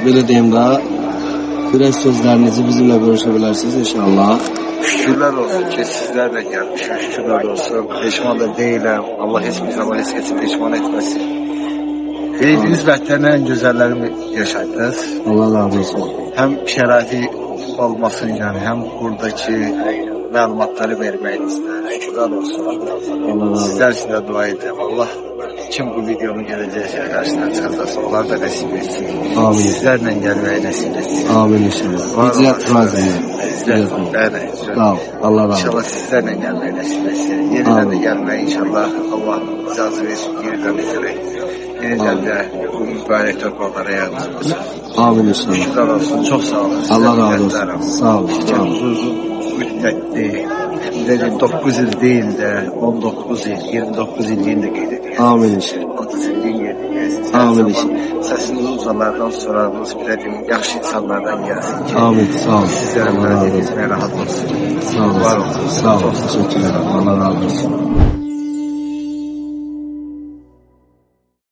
Böyle diyeyim daha. Biraz sözlerinizi bizimle görüşebilirsiniz inşallah. Şükürler olsun ki sizlerle gelmişim. Şükürler olsun. Peşman da değilim. Allah hiçbir zaman hiç kimse peşman etmesin. Değdiğiniz vətənin en güzellerini yaşadınız. Allah razı olsun. Hem şəraiti olmasıyla hem buradaki məlumatları verməyinizlə. Şükürler olsun. Allah razı olsun. Sizler için de dua edeyim. Allah kim bu videonun geleceği şey karşısına çıkarsa onlar da nasip etsin. Amin. Sizlerle gelmeyi nasip etsin. Amin inşallah. İzzet razıyım. Sağ ol. Allah razı olsun. İnşallah sizlerle gelmeyi nasip etsin. Yeniden de gelmeyi inşallah Allah icazı versin. Yeniden de gerek. Yeniden de bu mübarek torpaqlara yardımcı. Amin inşallah. Şükürler olsun. Çok sağ olun. Allah razı olsun. Sağ olun. Sağ olun. Uzun müddetli. Dedim 9 yıl değil de 19 yıl, 29 yıl de qeyd ediyor. Amin inşallah. 30 yıl qeyd ediyorsunuz. Amin inşallah. Səsiniz uzanlardan sorarınız, bilediğim yaxşı insanlardan gelsin ki. Amin. Sağ olun. Sizlere Allah razı müracaat olsun. etmeye rahat olsun. Sağ olun. Var olsun. Sağ olun. Teşekkür ederim. Allah razı olsun.